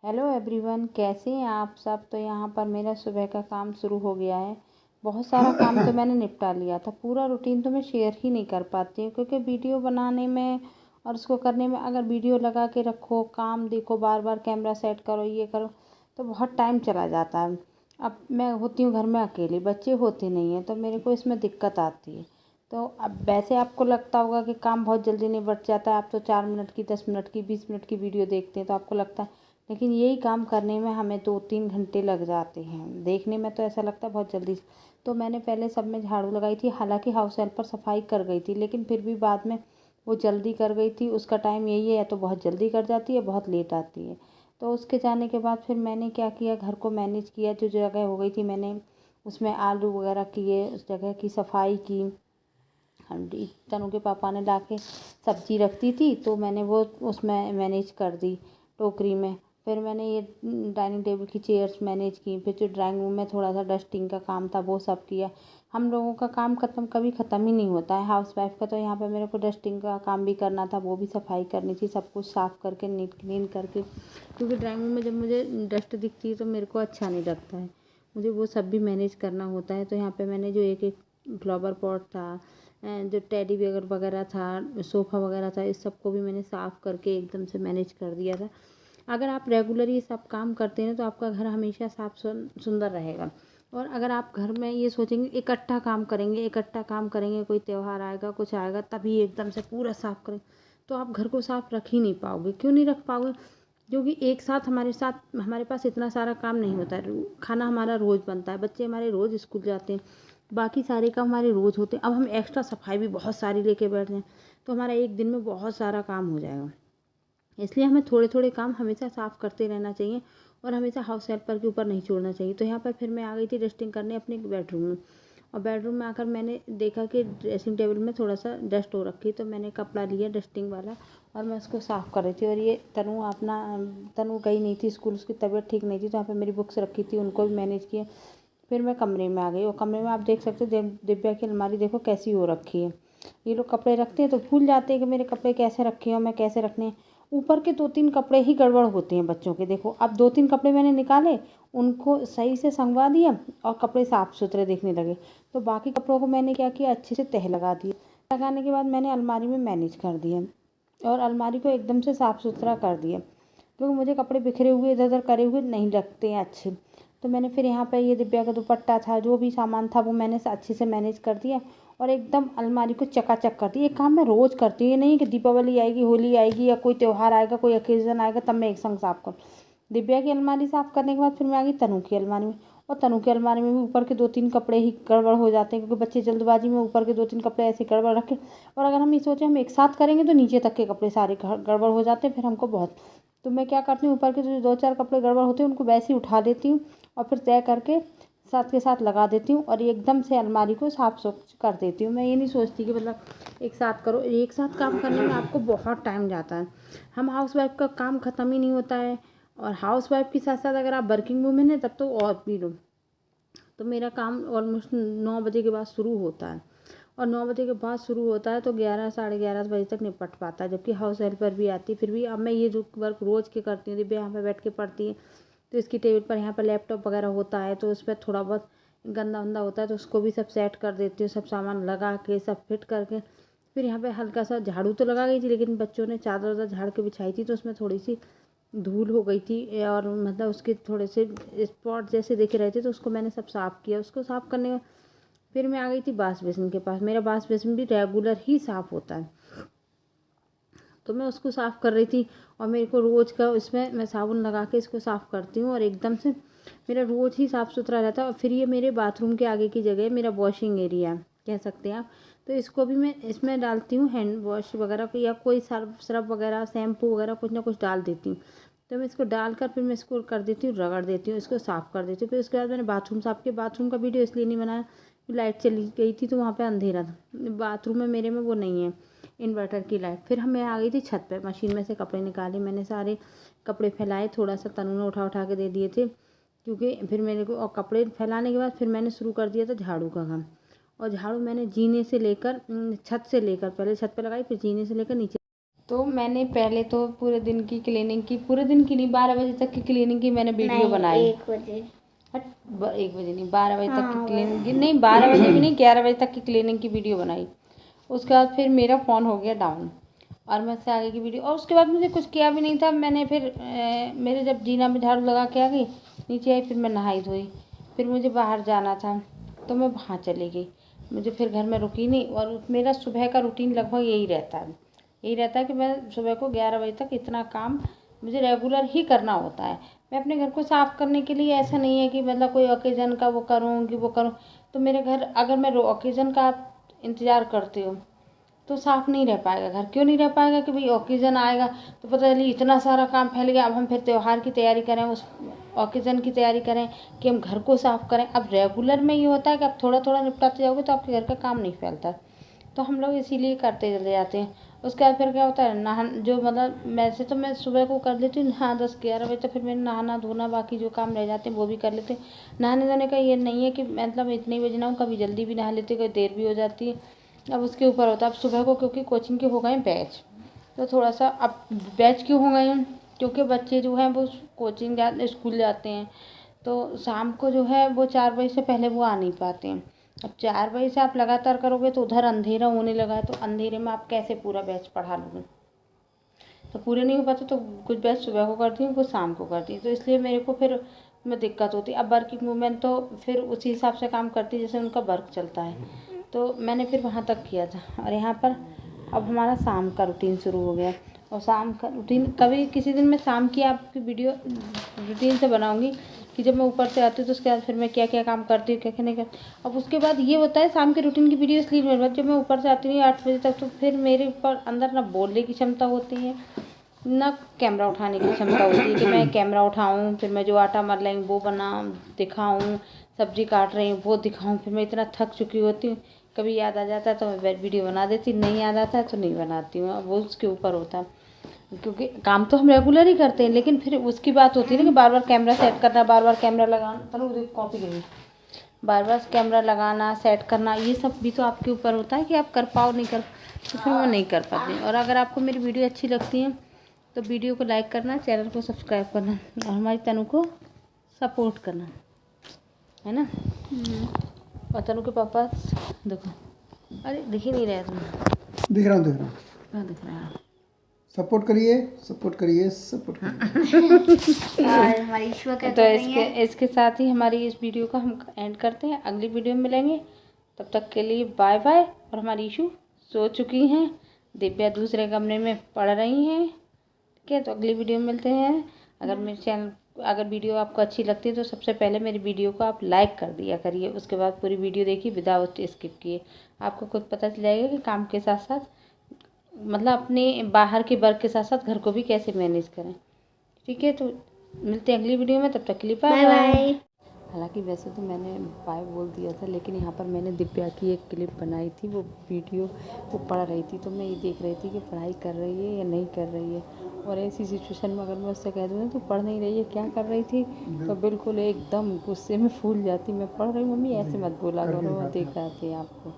Hello everyone, कैसे हैं आप सब। तो यहाँ पर मेरा सुबह का काम शुरू हो गया है। बहुत सारा काम तो मैंने निपटा लिया था। पूरा रूटीन तो मैं शेयर ही नहीं कर पाती हूँ क्योंकि वीडियो बनाने में और उसको करने में अगर वीडियो लगा के रखो, काम देखो, बार बार कैमरा सेट करो, ये करो, तो बहुत टाइम चला जाता है। अब मैं होती हूँ घर में अकेली, बच्चे होते नहीं हैं, तो मेरे को इसमें दिक्कत आती है। तो अब वैसे आपको लगता होगा कि काम बहुत जल्दी निपट जाता है। आप तो 4 मिनट की, 10 मिनट की, 20 मिनट की वीडियो देखते हैं तो आपको लगता है, लेकिन यही काम करने में हमें 2-3 घंटे लग जाते हैं। देखने में तो ऐसा लगता है बहुत जल्दी। तो मैंने पहले सब में झाड़ू लगाई थी, हालांकि हाउस हेल्पर सफाई कर गई थी, लेकिन फिर भी बाद में वो जल्दी कर गई थी। उसका टाइम यही है, या तो बहुत जल्दी कर जाती है, बहुत लेट आती है। तो उसके जाने के बाद फिर मैंने क्या किया, घर को मैनेज किया। जो जगह हो गई थी मैंने उसमें आलू वगैरह किए, उस जगह की सफाई की। तनु के पापा ने ला के सब्जी रखती थी तो मैंने वो उसमें मैनेज कर दी टोकरी में। फिर मैंने ये डाइनिंग टेबल की चेयर्स मैनेज की। फिर जो ड्राइंग रूम में थोड़ा सा डस्टिंग का काम था वो सब किया। हम लोगों का काम कभी ख़त्म ही नहीं होता है हाउस वाइफ का। तो यहाँ पे मेरे को डस्टिंग का काम भी करना था, वो भी सफाई करनी थी, सब कुछ साफ़ करके नीट क्लीन करके। क्योंकि ड्राइंग रूम में जब मुझे डस्ट दिखती है तो मेरे को अच्छा नहीं लगता है, मुझे वो सब भी मैनेज करना होता है। तो यहाँ पे मैंने जो एक एक फ्लावर पॉट था, जो टेडी बियर वगैरह था, सोफ़ा वगैरह था, इस सब को भी मैंने साफ़ करके एकदम से मैनेज कर दिया था। अगर आप रेगुलर ये सब काम करते हैं तो आपका घर हमेशा साफ सुंदर रहेगा। और अगर आप घर में ये सोचेंगे इकट्ठा काम करेंगे, कोई त्यौहार आएगा, कुछ आएगा, तभी एकदम से पूरा साफ करें, तो आप घर को साफ रख ही नहीं पाओगे। क्यों नहीं रख पाओगे? क्योंकि एक साथ हमारे पास इतना सारा काम नहीं होता है। खाना हमारा रोज़ बनता है, बच्चे हमारे रोज़ स्कूल जाते हैं, बाकी सारे काम हमारे रोज़ होते हैं। अब हम एक्स्ट्रा सफाई भी बहुत सारी लेके बैठ जाएं तो हमारा एक दिन में बहुत सारा काम हो जाएगा। इसलिए हमें थोड़े थोड़े काम हमेशा साफ़ करते रहना चाहिए और हमेशा हाउस हेल्पर के ऊपर नहीं छोड़ना चाहिए। तो यहाँ पर फिर मैं आ गई थी डस्टिंग करने अपने बेडरूम में। और बेडरूम में आकर मैंने देखा कि ड्रेसिंग टेबल में थोड़ा सा डस्ट हो रखी, तो मैंने कपड़ा लिया डस्टिंग वाला और मैं उसको साफ़ कर रही थी। और ये तनु गई नहीं थी स्कूल, उसकी तबीयत ठीक नहीं थी, तो यहाँ पर मेरी बुक्स रखी थी, उनको भी मैनेज किया। फिर मैं कमरे में आ गई और कमरे में आप देख सकते हो दिव्या की अलमारी देखो कैसी हो रखी है। ये लोग कपड़े रखते हैं तो भूल जाते हैं कि मेरे कपड़े कैसे रखे हैं और मैं कैसे रखने हैं। ऊपर के 2-3 कपड़े ही गड़बड़ होते हैं बच्चों के। देखो अब 2-3 कपड़े मैंने निकाले, उनको सही से संगवा दिया और कपड़े साफ सुथरे दिखने लगे। तो बाकी कपड़ों को मैंने क्या किया, अच्छे से तह लगा दिए। लगाने के बाद मैंने अलमारी में मैनेज कर दिया और अलमारी को एकदम से साफ़ सुथरा कर दिया, क्योंकि मुझे कपड़े बिखरे हुए इधर उधर करे हुए नहीं लगते हैं अच्छे। तो मैंने फिर यहाँ पर ये दिव्या का दुपट्टा था, जो भी सामान था वो मैंने अच्छे से मैनेज कर दिया और एकदम अलमारी को चकाचक कर दिया। ये काम मैं रोज़ करती हूँ, ये नहीं कि दीपावली आएगी, होली आएगी या कोई त्यौहार आएगा, कोई ओकेज़न आएगा तब मैं एक संग साफ़ करूँ। दिव्या की अलमारी साफ़ करने के बाद फिर मैं आ गई तनु की अलमारी में। और तनु की अलमारी में भी ऊपर के 2-3 कपड़े ही गड़बड़ हो जाते हैं, क्योंकि बच्चे जल्दबाजी में ऊपर के 2-3 कपड़े ऐसे गड़बड़ रखे। और अगर हम ये सोचें हम एक साथ करेंगे तो नीचे तक के कपड़े सारे गड़बड़ हो जाते हैं, फिर हमको बहुत। तो मैं क्या करती हूँ, ऊपर के जो 2-4 कपड़े गड़बड़ होते हैं उनको वैसे ही उठा देती हूँ और फिर तय करके साथ के साथ लगा देती हूँ और एकदम से अलमारी को साफ स्वच्छ कर देती हूँ। मैं ये नहीं सोचती कि मतलब एक साथ करो। एक साथ काम करने में आपको बहुत टाइम जाता है। हम हाउस वाइफ का काम ख़त्म ही नहीं होता है। और हाउस वाइफ के साथ साथ अगर आप वर्किंग वूमेन हैं तब तो और भी लो। तो मेरा काम ऑलमोस्ट 9 बजे के बाद शुरू होता है और 9 बजे के बाद शुरू होता है तो 11 साढ़े 11 बजे तक निपट पाता है, जबकि हाउस हेल्पर भी आती है। फिर भी अब मैं ये जो वर्क रोज़ के करती हूँ, दिव्या यहाँ पे बैठ के पढ़ती है, तो इसकी टेबल पर यहाँ पर लैपटॉप वगैरह होता है, तो उस पर थोड़ा बहुत गंदा वंदा होता है तो उसको भी सब सेट कर देती हूँ, सब सामान लगा के सब फिट करके। फिर यहाँ पे हल्का सा झाड़ू तो लगा गई थी, लेकिन बच्चों ने चादर वादर झाड़ के बिछाई थी तो उसमें थोड़ी सी धूल हो गई थी और मतलब उसके थोड़े से स्पॉट जैसे दिख रहे थे, तो उसको मैंने सब साफ़ किया। उसको साफ़ करने का फिर मैं आ गई थी वॉश बेसिन के पास। मेरा वॉश बेसिन भी रेगुलर ही साफ़ होता है, तो मैं उसको साफ़ कर रही थी। और मेरे को रोज़ का इसमें मैं साबुन लगा के इसको साफ़ करती हूँ और एकदम से मेरा रोज़ ही साफ़ सुथरा रहता है। और फिर ये मेरे बाथरूम के आगे की जगह मेरा वॉशिंग एरिया कह सकते हैं आप, तो इसको भी मैं इसमें डालती हूँ हैंड वॉश वगैरह या कोई सर्फ वगैरह शैम्पू वगैरह कुछ ना कुछ डाल देती हूँ। तो मैं इसको डालकर फिर मैं इसको कर देती हूँ, रगड़ देती हूँ, इसको साफ़ कर देती हूँ। फिर उसके बाद मैंने बाथरूम साफ़ किया। बाथरूम का वीडियो इसलिए नहीं बनाया, लाइट चली गई थी तो वहाँ पे अंधेरा था। बाथरूम में मेरे में वो नहीं है इन्वर्टर की लाइट। फिर मैं आ गई थी छत पे, मशीन में से कपड़े निकाले, मैंने सारे कपड़े फैलाए, थोड़ा सा तनु ने उठा उठा के दे दिए थे, क्योंकि फिर मेरे को और कपड़े फैलाने के बाद फिर मैंने शुरू कर दिया था झाड़ू का काम। और झाड़ू मैंने जीने से लेकर छत से लेकर, पहले छत पे लगाई, फिर जीने से लेकर नीचे तो मैंने पहले तो पूरे दिन की क्लीनिंग की, पूरे दिन की नहीं, 12 बजे तक की क्लीनिंग की मैंने वीडियो बनाई। 1 बजे। 1 बजे नहीं, 12 बजे तक की क्लीनिंग की, नहीं 12 बजे भी नहीं, 11 बजे तक की क्लीनिंग की वीडियो बनाई। उसके बाद फिर मेरा फ़ोन हो गया डाउन और मैं उससे आगे की वीडियो, और उसके बाद मुझे कुछ किया भी नहीं था। मैंने फिर मेरे जब जीना में झाड़ू लगा के आ गई, नीचे आई, फिर मैं नहाई धोई, फिर मुझे बाहर जाना था तो मैं वहाँ चली गई। मुझे फिर घर में रुकी नहीं, और मेरा सुबह का रूटीन लगभग यही रहता है कि मैं सुबह को 11 बजे तक इतना काम मुझे रेगुलर ही करना होता है। मैं अपने घर को साफ़ करने के लिए, ऐसा नहीं है कि मतलब कोई ओकेज़न का वो करूँ। तो मेरे घर अगर मैं ओकेज़न का इंतज़ार करती हूँ तो साफ़ नहीं रह पाएगा घर। क्यों नहीं रह पाएगा कि भाई ओकेज़न आएगा तो पता चली इतना सारा काम फैल गया, अब हम फिर त्योहार की तैयारी करें, उस ओकेज़न की तैयारी करें कि हम घर को साफ़ करें। अब रेगुलर में ये होता है कि आप थोड़ा थोड़ा निपटाते जाओगे तो आपके घर का काम नहीं फैलता, तो हम लोग इसीलिए करते चले जाते हैं। उसके बाद फिर क्या होता है, नहान जो मतलब वैसे तो मैं सुबह को कर लेती हूँ, हाँ 10-11 बजे तक, फिर मैंने नहाना धोना बाकी जो काम रह जाते हैं वो भी कर लेते हैं। नहाने धोने का ये नहीं है कि मतलब इतने बजे नहाऊँ, कभी जल्दी भी नहा लेती हूँ, कभी देर भी हो जाती है। अब उसके ऊपर होता है। अब सुबह को क्योंकि कोचिंग के हो गए बैच, तो थोड़ा सा अब बैच क्यों हो गए हैं, क्योंकि बच्चे जो हैं वो कोचिंग स्कूल जाते हैं, तो शाम को जो है वो 4 बजे से पहले वो आ नहीं पाते हैं। अब 4 बजे से आप लगातार करोगे तो उधर अंधेरा होने लगा है, तो अंधेरे में आप कैसे पूरा बैच पढ़ा लोगे, तो पूरे नहीं हो पाते। तो कुछ बैच सुबह को करती हूँ, कुछ शाम को करती हूँ, तो इसलिए मेरे को फिर में दिक्कत होती है। अब वर्किंग वूमेन तो फिर उसी हिसाब से काम करती है जैसे उनका वर्क चलता है, तो मैंने फिर वहाँ तक किया था। और यहाँ पर अब हमारा शाम का रूटीन शुरू हो गया, और शाम का रूटीन कभी किसी दिन मैं शाम की आपकी वीडियो रूटीन से बनाऊँगी कि जब मैं ऊपर से आती हूँ तो उसके बाद फिर मैं क्या क्या काम करती हूँ, क्या क्या नहीं करती। अब उसके बाद ये होता है शाम के रूटीन की वीडियो इसलिए मेरे बाद जब मैं ऊपर से आती हूँ 8 बजे तक, तो फिर मेरे ऊपर अंदर ना बोलने की क्षमता होती है, ना कैमरा उठाने की क्षमता होती है कि मैं कैमरा उठाऊँ, फिर मैं जो आटा मल रही हूँ वो बनाऊँ दिखाऊँ, सब्जी काट रही हूँ वो दिखाऊँ। फिर मैं इतना थक चुकी होती हूँ, कभी याद आ जाता है तो मैं वीडियो बना देती, नहीं याद आता है तो नहीं बनाती हूँ। अब वो उसके ऊपर होता है, क्योंकि काम तो हम रेगुलर ही करते हैं, लेकिन फिर उसकी बात होती है ना कि बार बार कैमरा सेट करना, बार बार कैमरा लगाना, चलो उधर कॉपी करिए, बार बार कैमरा लगाना सेट करना, ये सब भी तो आपके ऊपर होता है कि आप कर पाओ नहीं कर, तो फिर मैं नहीं कर पाती। और अगर आपको मेरी वीडियो अच्छी लगती है तो वीडियो को लाइक करना, चैनल को सब्सक्राइब करना, और हमारी तनु को सपोर्ट करना, है ना। और तनु के पापा देखो, अरे दिख ही नहीं रहा तुम। दिख रहा हूँ कहाँ दिख रहा है? सपोर्ट करिए सपोर्ट करिए सपोर्ट करिए। और हमारी ईश्वर क्या तो कर रही है? इसके साथ ही हमारी इस वीडियो का हम एंड करते हैं। अगली वीडियो में मिलेंगे, तब तक के लिए बाय बाय। और हमारी ईशू सो चुकी हैं, दिव्या दूसरे कमरे में पढ़ रही हैं, ठीक है। तो अगली वीडियो में मिलते हैं। अगर वीडियो आपको अच्छी लगती है तो सबसे पहले मेरी वीडियो को आप लाइक कर दिया करिए, उसके बाद पूरी वीडियो देखिए विदाउट स्किप किए। आपको खुद पता चल जाएगा कि काम के साथ साथ मतलब अपने बाहर के वर्क के साथ साथ घर को भी कैसे मैनेज करें, ठीक है। तो मिलते हैं अगली वीडियो में, तब तक के लिए बाय बाय। हालांकि वैसे तो मैंने बाय बोल दिया था, लेकिन यहाँ पर मैंने दिव्या की एक क्लिप बनाई थी, वो वीडियो वो पढ़ रही थी, तो मैं ये देख रही थी कि पढ़ाई कर रही है या नहीं कर रही है। और ऐसी सिचुएशन में अगर मैं उससे कह दूँ तो पढ़ नहीं रही है, क्या कर रही थी, तो बिल्कुल एकदम गुस्से में फूल जाती। मैं पढ़ रही हूँ मम्मी, ऐसे मत बोला करो, देख रहा थी आपको।